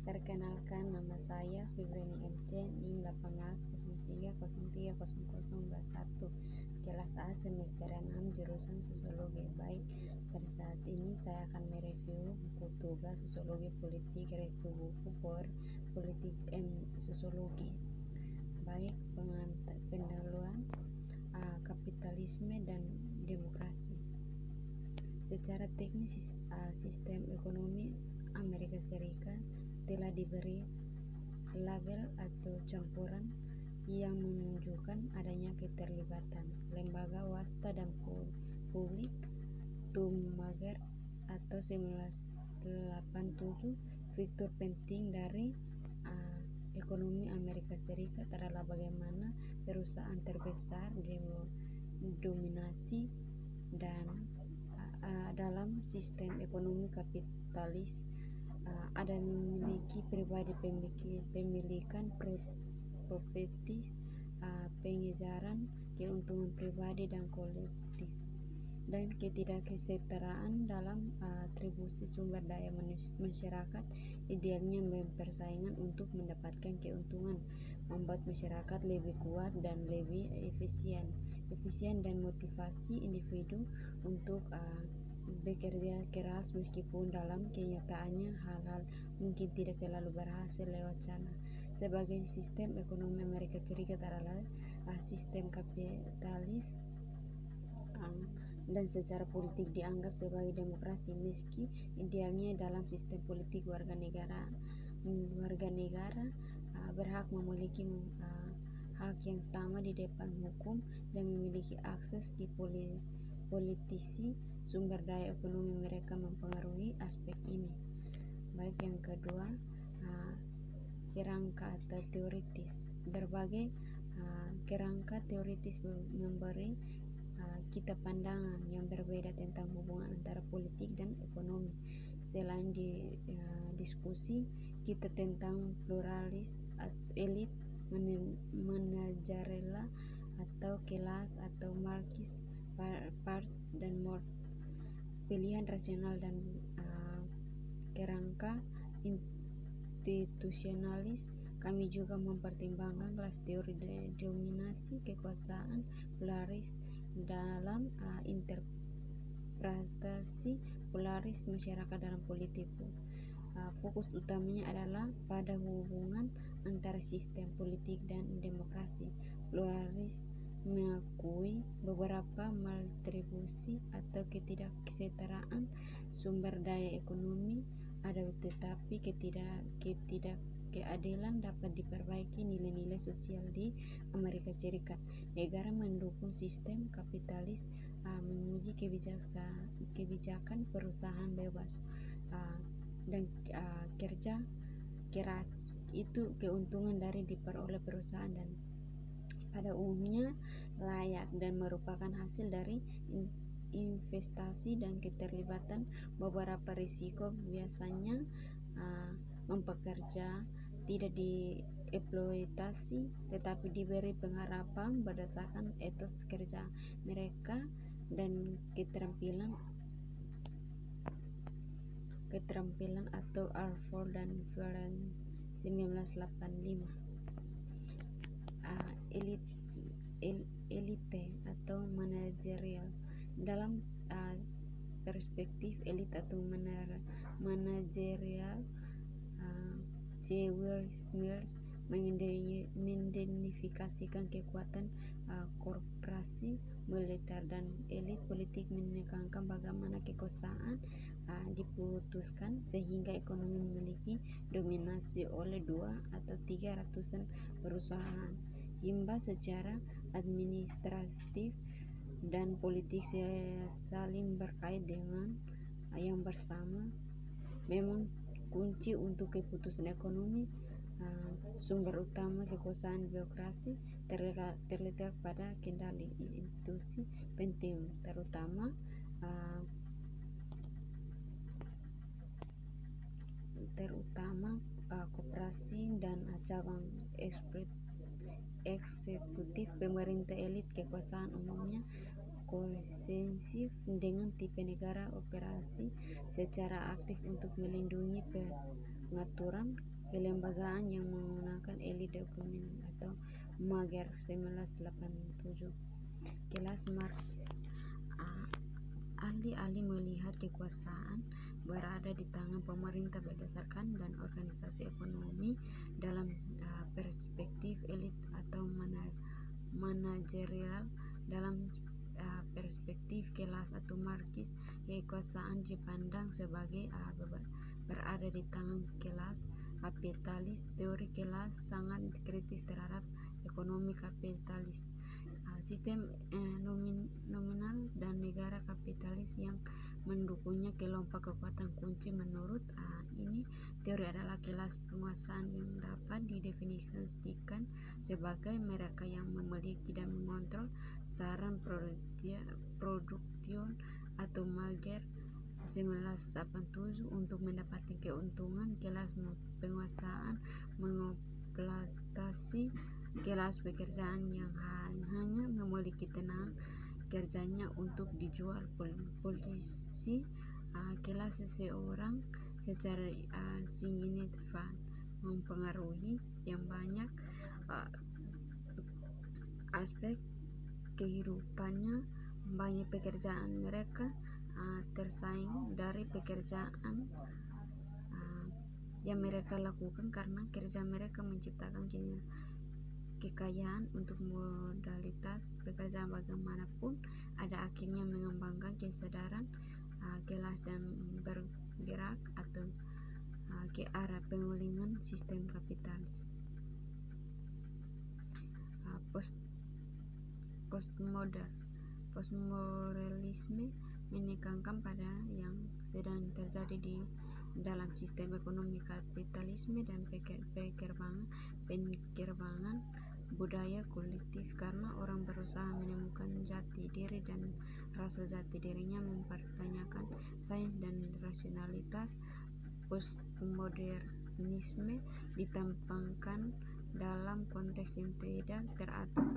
Perkenalkan, nama saya Fibreni MC, NIM 1803030021, kelas A semester 6, jurusan Sosiologi. Baik, pada saat ini saya akan mereview buku tugas Sosiologi Politik, review buku for Politics and Sociology. Baik, pendahuluan kapitalisme dan demokrasi. Secara teknis, sistem ekonomi Amerika Serikat telah diberi label atau campuran yang menunjukkan adanya keterlibatan lembaga swasta dan publik. Tumager atau 1987, fitur penting dari ekonomi Amerika Serikat adalah bagaimana perusahaan terbesar dominasi dan dalam sistem ekonomi kapitalis ada memiliki pribadi pemilikan properti, pengejaran keuntungan pribadi dan kolektif, dan ketidaksetaraan dalam atribusi sumber daya masyarakat. Idealnya berpersaingan untuk mendapatkan keuntungan, membuat masyarakat lebih kuat dan lebih efisien dan motivasi individu untuk bekerja keras, meskipun dalam kenyataannya hal-hal mungkin tidak selalu berhasil lewat sana. Sebagai sistem ekonomi Amerika Serikat adalah sistem kapitalis dan secara politik dianggap sebagai demokrasi, meski idealnya dalam sistem politik warga negara berhak memiliki hak yang sama di depan hukum dan memiliki akses di politisi. Sumber daya ekonomi mereka mempengaruhi aspek ini. Baik, yang kedua, kerangka atau teoritis. Berbagai kerangka teoritis memberi kita pandangan yang berbeda tentang hubungan antara politik dan ekonomi. Selain diskusi kita tentang pluralis, elit, manajerial atau kelas atau marxis, part dan more, pilihan rasional dan kerangka institusionalis. Kami juga mempertimbangkan kelas teori dominasi kekuasaan pluralis dalam interpretasi pluralis masyarakat dalam politik. Fokus utamanya adalah pada hubungan antara sistem politik dan demokrasi. Pluralis mengakui beberapa maldistribusi atau ketidaksetaraan sumber daya ekonomi ada, tetapi ketidakkeadilan dapat diperbaiki nilai-nilai sosial di Amerika Serikat. Negara mendukung sistem kapitalis, menguji kebijakan perusahaan bebas dan kerja keras. Itu keuntungan dari diperoleh perusahaan dan pada umumnya layak dan merupakan hasil dari investasi dan keterlibatan beberapa risiko. Biasanya mempekerja tidak dieksploitasi tetapi diberi pengharapan berdasarkan etos kerja mereka dan keterampilan atau Alford dan Florence 1985. Elite atau manajerial. Dalam perspektif elit atau manajerial, C. Will Smith mengidentifikasikan kekuatan korporasi militer dan elit politik, menekankan bagaimana kekuasaan diputuskan sehingga ekonomi memiliki dominasi oleh 2 atau 300 perusahaan. Hingga secara administratif dan politik saling berkait dengan yang bersama. Memang kunci untuk keputusan ekonomi. Sumber utama kekuasaan birokrasi terletak pada kendali institusi penting, terutama koperasi dan cabang eksekutif pemerintah. Elit kekuasaan umumnya koensif dengan tipe negara operasi secara aktif untuk melindungi pengaturan kelembagaan yang menggunakan elit dokumen atau Mager 1987. Kelas Marxis. Ahli-ahli melihat kekuasaan berada di tangan pemerintah berdasarkan dan organisasi ekonomi dalam perspektif elit atau manajerial. Dalam perspektif kelas atau Marxis, kekuasaan dipandang sebagai berada di tangan kelas kapitalis. Teori kelas sangat kritis terhadap ekonomi kapitalis, sistem nominal dan negara kapitalis yang mendukungnya. Kelompok kekuatan kunci menurut ini teori adalah kelas penguasaan yang dapat didefinisikan sebagai mereka yang memiliki dan mengontrol saran production atau Mager 1987 untuk mendapatkan keuntungan. Kelas penguasaan mengeksploitasi kelas pekerjaan yang hanya memiliki tenaga kerjanya untuk dijual polisi. Kelas seseorang secara signifikan mempengaruhi yang banyak aspek kehidupannya. Banyak pekerjaan mereka tersaing dari pekerjaan yang mereka lakukan karena kerja mereka menciptakan kekayaan untuk modalitas pekerjaan bagaimanapun. Ada akhirnya mengembangkan kesadaran kelas dan bergerak atau ke arah pengulingan sistem kapitalis. Postmodernisme menekankan pada yang sedang terjadi di dalam sistem ekonomi kapitalisme dan pengembangan budaya kolektif, karena orang berusaha menemukan jati diri dan rasa jati dirinya mempertanyakan sains dan rasionalitas. Postmodernisme ditampangkan dalam konteks yang tidak teratur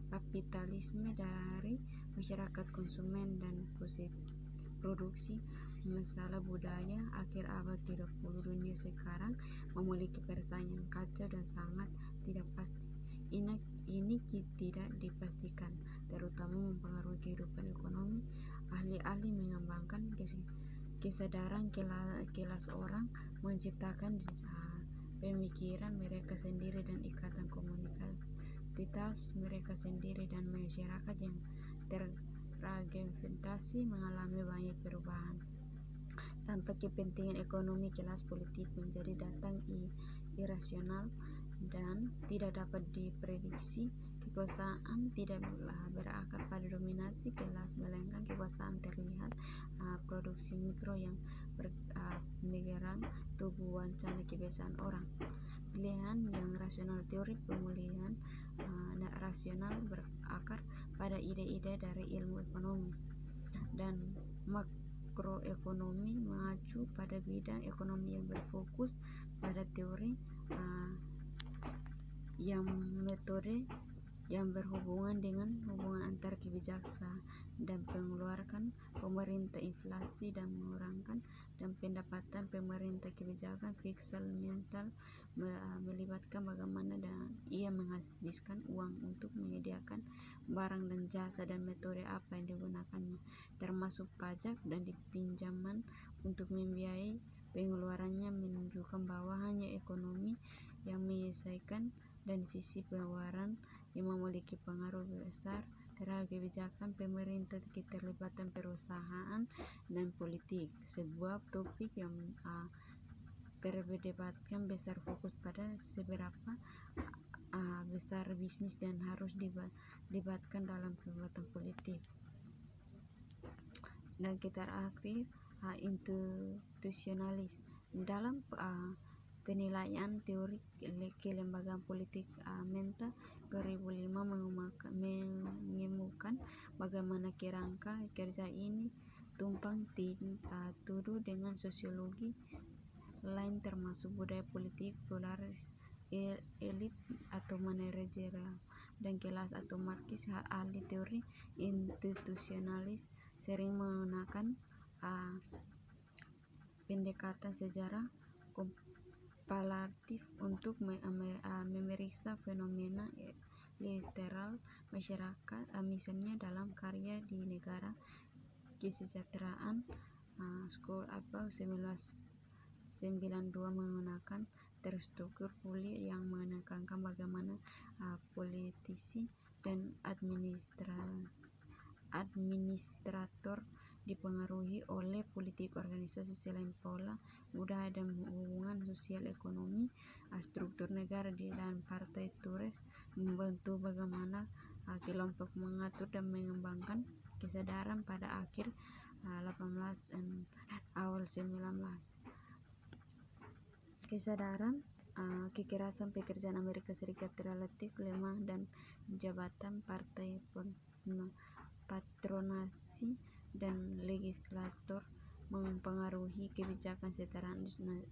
kapitalisme dari masyarakat konsumen dan produksi. Masalah budaya akhir abad 20 dunia sekarang memiliki persaingan kacau dan sangat tidak pasti. Ini tidak dipastikan, terutama mempengaruhi kehidupan ekonomi. Ahli-ahli mengembangkan kesadaran kelas orang menciptakan pemikiran mereka sendiri dan ikatan komunitas mereka sendiri, dan masyarakat yang terfragmentasi mengalami banyak perubahan. Tanpa kepentingan ekonomi, kelas politik menjadi datang irasional dan tidak dapat diprediksi. Kekuasaan tidak berakar pada dominasi kelas, melainkan kekuasaan terlihat produksi mikro yang menyerang tubuh wacana kebiasaan orang. Pilihan yang rasional. Teori pemulihan rasional berakar pada ide-ide dari ilmu ekonomi dan makroekonomi, mengacu pada bidang ekonomi yang berfokus pada teori yang metode yang berhubungan dengan hubungan antara kebijakan dan pengeluaran pemerintah, inflasi dan mengurangkan dan pendapatan pemerintah. Kebijakan fiskal mental melibatkan bagaimana ia menghabiskan uang untuk menyediakan barang dan jasa dan metode apa yang digunakannya, termasuk pajak dan pinjaman untuk membiayai pengeluarannya. Menunjukkan bahwa hanya ekonomi yang menyelesaikan dan sisi pengeluaran yang memiliki pengaruh besar terhadap kebijakan pemerintah. Keterlibatan perusahaan dan politik, sebuah topik yang diperdebatkan besar, fokus pada seberapa besar bisnis dan harus dilibatkan dalam perbuatan politik. Dan kita terakhir institusionalis. Dalam penilaian teori kelembagaan politik Menta 2005 mengemukakan bagaimana kerangka kerja ini tumpang tindih dengan sosiologi lain, termasuk budaya politik pluralis, elit atau manajerial, dan kelas atau Marxis. Ahli teori institusionalis sering menggunakan pendekatan sejarah manipulatif untuk memeriksa fenomena literal masyarakat, misalnya dalam karya di negara kesejahteraan School 1992 menggunakan terstruktur pulih yang menekankan bagaimana politisi dan administrator dipengaruhi oleh politik organisasi selain pola budaya dan hubungan sosial ekonomi. Struktur negara dan partai Tories membantu bagaimana kelompok mengatur dan mengembangkan kesadaran pada akhir 18 dan awal 19. Kesadaran kekerasan pekerjaan Amerika Serikat relatif lemah dan jabatan partai patronasi dan legislator mempengaruhi kebijakan kesetaraan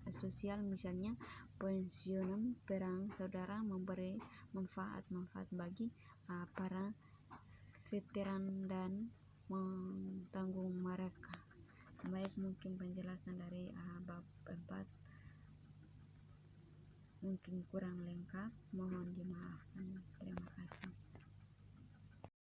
sosial, misalnya pensiunan perang saudara memberi manfaat bagi para veteran dan mentanggung mereka. Baik, mungkin penjelasan dari bab 4 mungkin kurang lengkap, mohon dimaafkan. Terima kasih.